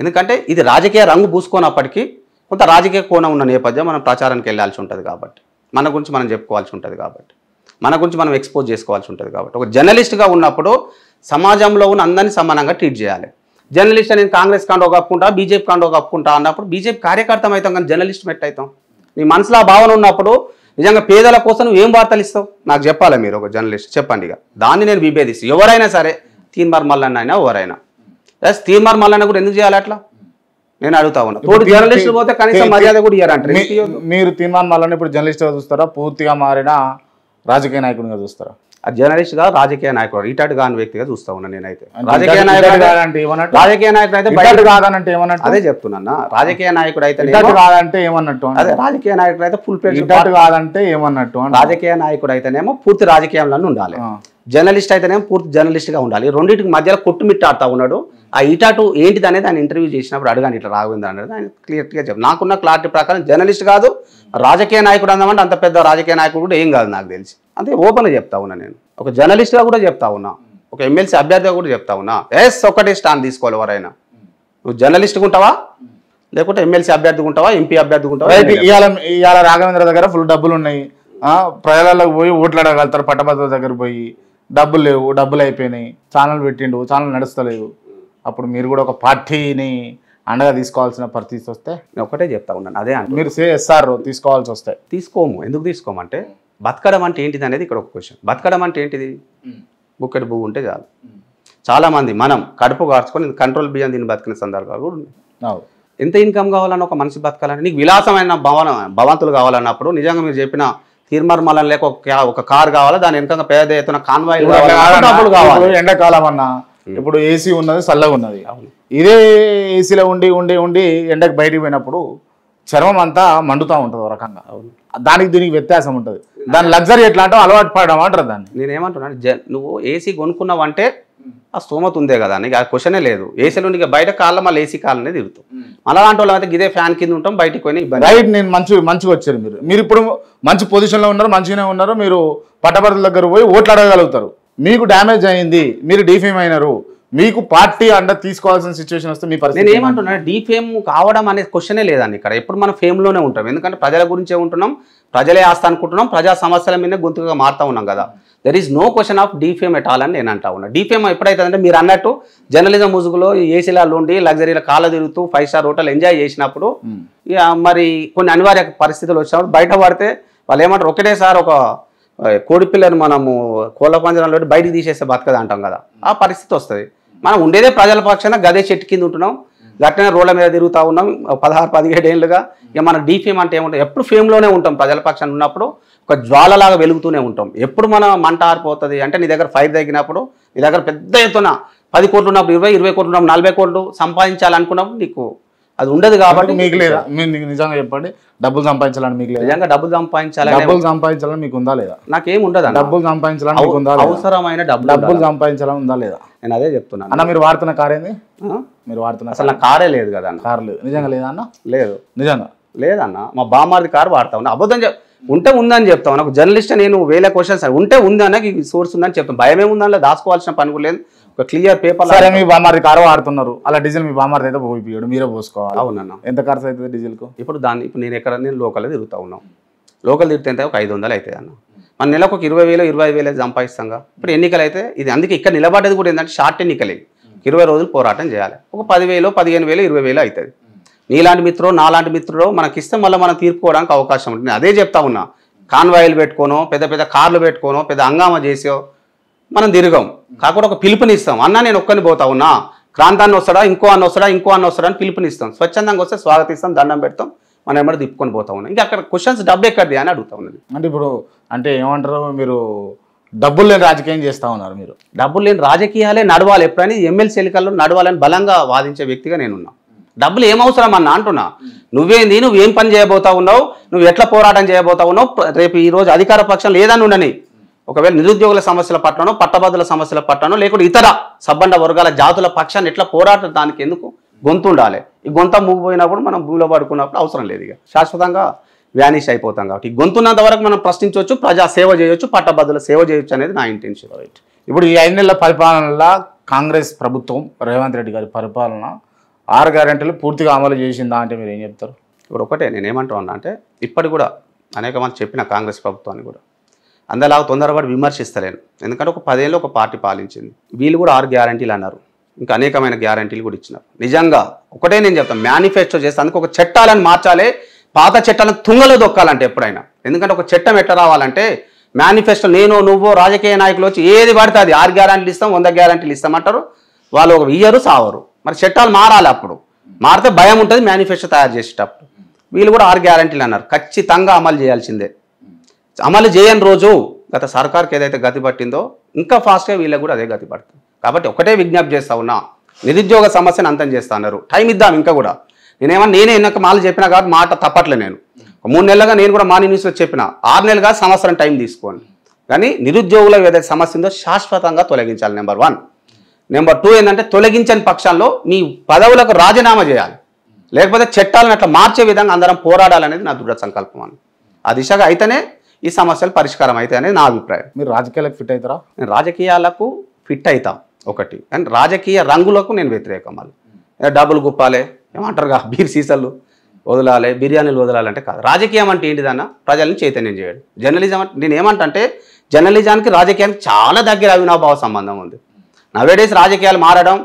ఎందుకంటే ఇది రాజకీయ రంగు పూసుకున్నప్పటికీ కొంత రాజకీయ కోణం ఉన్న నేపథ్యం మనం ప్రచారానికి వెళ్ళాల్సి ఉంటుంది కాబట్టి, మన గురించి మనం చెప్పుకోవాల్సి ఉంటుంది కాబట్టి, మన గురించి మనం ఎక్స్పోజ్ చేసుకోవాల్సి ఉంటుంది కాబట్టి, ఒక జర్నలిస్ట్గా ఉన్నప్పుడు సమాజంలో ఉన్న అందరినీ సమానంగా ట్రీట్ చేయాలి. జర్నలిస్ట్ నేను కాంగ్రెస్ కాండో కప్పుకుంటా, బీజేపీ కాండో కప్పుకుంటా అన్నప్పుడు బీజేపీ కార్యకర్త అవుతాం, కానీ జర్నలిస్ట్ మెట్ అవుతాం. నీ మనసులో ఆ భావన ఉన్నప్పుడు నిజంగా పేదల కోసం నువ్వు ఏం వార్తలు ఇస్తావు నాకు చెప్పాలి. మీరు ఒక జర్నలిస్ట్ చెప్పండి. ఇక దాన్ని నేను విభేదిస్తాను. ఎవరైనా సరే, తీన్మార్ మల్లన్న అయినా ఎవరైనా, ఎస్ తీన్మార్ మల్లన్న కూడా ఎందుకు చేయాలి అట్లా నేను అడుగుతా ఉన్నా. తోడు జర్నలిస్టులు పోతే కనీసం మర్యాద కూడా ఇయ్యారంటారు. మీరు తీన్మార్ మల్లన్న ఇప్పుడు జర్నలిస్ట్గా చూస్తారా, పూర్తిగా మారిన రాజకీయ నాయకుడిగా చూస్తారా? ఆ జర్నలిస్ట్ గా రాజకీయ నాయకుడు రిటైర్డ్ కాని వ్యక్తిగా చూస్తా ఉన్నా నేనైతే. రాజకీయ నాయకుడు అయితే కాదనంటే ఏమన్నట్టు అదే చెప్తున్నా. రాజకీయ నాయకుడు అయితే కాదంటే ఏమన్నట్టు? అదే రాజకీయ నాయకుడు అయితే ఫుల్ ప్లేట్ కాదంటే ఏమన్నట్టు? రాజకీయ నాయకుడు అయితేనేమో పూర్తి రాజకీయంలో ఉండాలి, జర్నలిస్ట్ అయితేనేమో పూర్తి జర్నలిస్ట్ గా ఉండాలి. రెండింటికి మధ్యలో కొట్టుమిట్టాడుతూ ఉన్నాడు. ఆ ఇటాటు ఏంటిది అనేది ఆయన ఇంటర్వ్యూ చేసినప్పుడు అడగాని ఇట్లా రాఘవేంద్ర అనేది ఆయన క్లియర్గా చెప్పి నాకున్న క్లారిటీ ప్రకారం జర్నలిస్ట్ కాదు రాజకీయ నాయకుడు అందామంటే అంత పెద్ద రాజకీయ నాయకుడు కూడా ఏం కాదు నాకు తెలిసి. అంతే ఓపెన్గా చెప్తా ఉన్నా నేను. ఒక జర్నలిస్ట్గా కూడా చెప్తా ఉన్నా, ఒక ఎమ్మెల్సీ అభ్యర్థిగా కూడా చెప్తా ఉన్నా. ఎస్ ఒకటే స్టాండ్ తీసుకోవాలి ఎవరైనా. నువ్వు జర్నలిస్ట్గా ఉంటావా, లేకుంటే ఎమ్మెల్సీ అభ్యర్థిగా ఉంటావా, ఎంపీ అభ్యర్థిగా ఉంటావా? ఇవాళ రాఘవేంద్ర దగ్గర ఫుల్ డబ్బులు ఉన్నాయి, ప్రజలకు పోయి ఓట్లు అడగలుగుతారు. పట్టభద్రుల దగ్గర పోయి డబ్బులు లేవు, డబ్బులు అయిపోయినాయి, ఛానల్ పెట్టిండు, ఛానల్ నడుస్తలేదు. అప్పుడు మీరు కూడా ఒక పార్టీని అండగా తీసుకోవాల్సిన పరిస్థితి వస్తే నేను ఒకటే చెప్తా ఉన్నాను. అదే అంటే మీరు ఎస్ఆర్ తీసుకోవాల్సి వస్తే తీసుకోము. ఎందుకు తీసుకోమంటే బతకడం అంటే ఏంటిది అనేది ఇక్కడ ఒక క్వశ్చన్. బతకడం అంటే ఏంటిది? బుక్కడి పువ్వు ఉంటే చాలు. చాలామంది మనం కడుపు కార్చుకొని కంట్రోల్ బియ్యం దీన్ని బతికిన సందర్భాలు కూడా ఉన్నాయి. ఎంత ఇన్కమ్ కావాలన్నా ఒక మనిషి బతకాలని, నీకు విలాసమైన భవంతులు కావాలన్నప్పుడు నిజంగా మీరు చెప్పిన తీర్మార్ మల్లన్న లేక ఒక కారు కావాలా, దాని వెనక పేద ఎత్తున కాన్వాయ్ కావాలి. ఎండాకాలం అన్నా ఇప్పుడు ఏసీ ఉన్నది, చల్లగా ఉన్నది. ఇదే ఏసీలో ఉండి ఉండి ఉండి ఎండకు బయటికి పోయినప్పుడు చర్మం అంతా మండుతూ ఉంటుంది ఒక రకంగా. దానికి దీనికి వ్యత్యాసం ఉంటుంది. దాని లగ్జరీ ఎట్లా అంటే అలవాటు పడడం అంటారు దాన్ని. నేనేమంటున్నాను, నువ్వు ఏసీ కొనుక్కున్నావంటే ఆ స్తోమత ఉందే కదా, నీకు ఆ క్వశ్చనే లేదు. ఏసీలో నీకు బయట కాళ్ళ మళ్ళీ ఏసీ కాళ్ళనే తిరుగుతాం. అలాంటి వాళ్ళు అయితే ఇదే ఫ్యాన్ కింద ఉంటాం, బయటికి పోయినా రైట్. నేను మంచిగా వచ్చారు మీరు ఇప్పుడు మంచి పొజిషన్లో ఉన్నారు, మంచిగానే ఉన్నారు. మీరు పట్టభద్రుల దగ్గర పోయి ఓట్లు అడగలుగుతారు. మీకు డ్యామేజ్ అయింది, మీరు డీఫేమ్ అయినారు, మీకు పార్టీ అండ తీసుకోవాల్సిన సిచ్యువేషన్ వస్తే మీ పరిస్థితి. నేను ఏమంటున్నా, డీఫేమ్ కావడం అనే క్వశ్చనే లేదండి ఇక్కడ. ఎప్పుడు మనం ఫేమ్లోనే ఉంటాం, ఎందుకంటే ప్రజల గురించే ఉంటున్నాం, ప్రజలే ఆస్తా అనుకుంటున్నాం, ప్రజా సమస్యల మీద గొంతుగా మారుతూ ఉన్నాం కదా. There is no question of defame at all అని నేను అంటా ఉన్నా. డీఫేమ్ ఎప్పుడైతుందంటే మీరు అన్నట్టు జర్నలిజం ముసుగులో ఏసీలలో ఉండి లగ్జరీల కాళ్ళ తిరుగుతూ 5 స్టార్ హోటల్ ఎంజాయ్ చేసినప్పుడు మరి కొన్ని అనివార్య పరిస్థితులు వచ్చినప్పుడు బయట పడితే వాళ్ళు ఏమంటారు, ఒకటేసారి ఒక కోడి పిల్లని మనము కోళ్ళ పంజరంలో బయటికి తీసేస్తే బతకదు అంటాం కదా, ఆ పరిస్థితి వస్తుంది. మనం ఉండేదే ప్రజల పక్షాన గదే చెట్టు కింద ఉంటున్నాం, గట్టిన రోడ్ల మీద తిరుగుతూ ఉన్నాం 16-17 ఏళ్ళుగా. ఇక మన డీఫేమ్ అంటే ఏముంటుంది, ఎప్పుడు ఫేమ్లోనే ఉంటాం. ప్రజల పక్షాన ఉన్నప్పుడు ఒక జ్వాలలాగా వెలుగుతూనే ఉంటాం. ఎప్పుడు మన మంట ఆరిపోతుంది అంటే నీ దగ్గర ఫైర్ తగ్గినప్పుడు, నీ దగ్గర పెద్ద ఎత్తున 10 కోట్లు ఉన్నప్పుడు 20 కోట్లు ఉన్నప్పుడు 40 కోట్లు సంపాదించాలనుకున్నప్పుడు నీకు అది ఉండదు. కాబట్టి మీకు లేదా, మీరు నిజంగా చెప్పండి, డబ్బులు సంపాదించాలని మీకు లేదా? నిజంగా డబ్బులు సంపాదించాలని మీకు ఉందా లేదా? నాకేం ఉండదు. డబ్బులు సంపాదించాలని మీకు ఉందా? అవసరమైన డబ్బులు సంపాదించాలని ఉందా లేదా? నేను అదే చెప్తున్నాను అన్న. మీరు వాడుతున్న కార్ ఏంది? మీరు వాడుతున్న అసలు నా కారే లేదు కదా అన్న. కార్ లేదు నిజంగా లేదా అన్న? లేదు నిజంగా లేదన్న. మా బామ్మారిది కారు వాడతా ఉన్నా. అబద్ధం ఉంటే ఉందని చెప్తాను. నాకు జర్నలిస్ట్ నేను వేల క్వశ్చన్స్ ఉంటే ఉందన్న సోర్స్ ఉందని చెప్తాను. భయం ఏముందని దాచుకోవాల్సిన పని కూడా లేదు. ఒక క్లియర్ పేపర్. సరే, మీ బామ్మారి కారు వాడుతున్నారు, అలా డీజిల్ మీ బామ్మారి అయితే పోయిపోయాడు, మీరే పోసుకోవాలి. అవునన్న. ఎంత ఖర్చు అవుతుంది డీజిల్కు? ఇప్పుడు నేను లోకల్ తిరుగుతూ ఉన్నాం. లోకల్ తిరిగితే ఎంత ఒక 500 అవుతుంది అన్న. మన నెలకు ఒక 20,000 25,000 సంపాదిస్తాంగా. ఇప్పుడు ఎన్నికలు అయితే ఇది అందుకే ఇక్కడ నిలబడ్డది కూడా ఏంటంటే షార్ట్ ఎన్నికలే, 20 రోజులు పోరాటం చేయాలి. ఒక 10,000 15,000 20,000 అవుతుంది. నీలాంటి మిత్రుడు నాలాంటి మిత్రుడు మనకి ఇస్తే మళ్ళీ మనం తీర్పుకోవడానికి అవకాశం ఉంటుంది. అదే చెప్తా ఉన్నా. కాన్వాయిలు పెట్టుకోనో పెద్ద పెద్ద కార్లు పెట్టుకోనో పెద్ద హంగామా చేసో మనం తిరగం. కాకుండా ఒక పిలుపునిస్తాం. అన్న నేను ఒక్కని పోతా ఉన్నా, క్రాంతాన్ని వస్తాడా, ఇంకో అన్న వస్తాడా అని పిలుపునిస్తాం. స్వచ్ఛందంగా వస్తే స్వాగతిస్తాం, దండం పెడతాం, మనం ఏమన్నా తిప్పుకొని పోతా ఉన్నాం. ఇంకా అక్కడ క్వశ్చన్స్ డబ్బు ఎక్కడిది అని అడుగుతా ఉన్నది. అంటే ఇప్పుడు అంటే ఏమంటారు, మీరు డబ్బులు లేని రాజకీయం చేస్తూ ఉన్నారు. మీరు డబ్బులు లేని రాజకీయాలే నడవాలి, ఎప్పుడైనా ఎమ్మెల్సీ ఎన్నికల్లో నడవాలని బలంగా వాదించే వ్యక్తిగా నేనున్నా. డబ్బులు ఏమవసరం అన్న అంటున్నా. నువ్వేం పని చేయబోతా ఉన్నావు, నువ్వు ఎట్లా పోరాటం చేయబోతా ఉన్నావు, రేపు ఈ రోజు అధికార పక్షం లేదని ఉండని, ఒకవేళ నిరుద్యోగుల సమస్యల పట్లనో పట్టభద్రుల సమస్యల పట్లనో లేకుంటే ఇతర సబ్బండ వర్గాల జాతుల పక్షాన్ని ఎట్లా పోరాడటానికి ఎందుకు గొంతు ఉండాలి. ఈ గొంత మూగిపోయినప్పుడు మనం భూమిలో పడుకున్నప్పుడు అవసరం లేదు, ఇక శాశ్వతంగా వ్యానిష్ అయిపోతాం. కాబట్టి ఈ గొంతున్నంత వరకు మనం ప్రశ్నించవచ్చు, ప్రజా సేవ చేయొచ్చు, పట్టభద్రుల సేవ చేయొచ్చు అనేది నా ఇంటెన్షన్. రైట్. ఇప్పుడు ఈ 5 నెలల పరిపాలనలో కాంగ్రెస్ ప్రభుత్వం రేవంత్ రెడ్డి గారి పరిపాలన 6 గ్యారెంటీలు పూర్తిగా అమలు చేసిందా అంటే మీరు ఏం చెప్తారు? ఇప్పుడు ఒకటే నేనేమంటా ఉన్నా అంటే ఇప్పటికి కూడా అనేక మంది చెప్పిన కాంగ్రెస్ ప్రభుత్వాన్ని కూడా అందరిలాగా తొందరపడి విమర్శిస్తలేను. ఎందుకంటే ఒక 10 ఏళ్ళు ఒక పార్టీ పాలించింది. వీళ్ళు కూడా 6 గ్యారెంటీలు అన్నారు, ఇంకా అనేకమైన గ్యారెంటీలు కూడా ఇచ్చినారు. నిజంగా ఒకటే నేను చెప్తాను, మేనిఫెస్టో చేస్తే అందుకు ఒక చట్టాలను మార్చాలి, పాత చట్టాలను తుంగలో దొక్కాలంటే ఎప్పుడైనా. ఎందుకంటే ఒక చట్టం ఎట్లా రావాలంటే మేనిఫెస్టో నేను నువ్వు రాజకీయ నాయకులు వచ్చి ఏది పడితే అది 6 గ్యారెంటీలు ఇస్తాం 100 గ్యారెంటీలు ఇస్తామంటారు, వాళ్ళు ఒక ఇయ్యరు సావరు. మరి చట్టాలు మారాలి, అప్పుడు మారితే భయం ఉంటుంది మేనిఫెస్టో తయారు చేసేటప్పుడు. వీళ్ళు కూడా 6 గ్యారెంటీలు అన్నారు, ఖచ్చితంగా అమలు చేయాల్సిందే. అమలు చేయని రోజు గత సర్కార్కి ఏదైతే గతి పట్టిందో ఇంకా ఫాస్ట్గా వీళ్ళకి కూడా అదే గతి పడుతుంది. కాబట్టి ఒకటే విజ్ఞప్తి చేస్తా ఉన్నా, నిరుద్యోగ సమస్యను అంతం చేస్తా అన్నారు, టైం ఇద్దాం ఇంకా కూడా. నేనే ఎన్నక మాలు చెప్పినా కాబట్టి మాట తప్పట్లే. నేను 3 నెలలుగా నేను కూడా మార్నింగ్ న్యూస్లో చెప్పిన 6 నెలలుగా సంవత్సరం టైం తీసుకోండి, కానీ నిరుద్యోగుల ఏదైతే సమస్య ఉందో శాశ్వతంగా తొలగించాలి. నెంబర్ 1. నెంబర్ 2 ఏంటంటే తొలగించని పక్షాల్లో మీ పదవులకు రాజీనామా చేయాలి, లేకపోతే చట్టాలను అట్లా మార్చే విధంగా అందరం పోరాడాలనేది నా దృఢ సంకల్పం. అని ఆ దిశగా అయితేనే ఈ సమస్యలు పరిష్కారం అవుతాయి అనేది నా అభిప్రాయం. మీరు రాజకీయాలకు ఫిట్ అవుతారా? నేను రాజకీయాలకు ఫిట్ అవుతాం ఒకటి, కానీ రాజకీయ రంగులకు నేను వ్యతిరేకం. మళ్ళీ డబ్బులు గుప్పాలి ఏమంటారుగా, బీర్ సీసాలు వదలాలి, బిర్యానీలు వదలాలంటే కాదు. రాజకీయం అంటే ఏంటిదన్న, ప్రజల్ని చైతన్యం చేయడం. జర్నలిజం అంటే నేను ఏమంటే జర్నలిజానికి రాజకీయానికి చాలా దగ్గర అవినాభావ సంబంధం ఉంది. నవేడేస్ రాజకీయాలు మారడం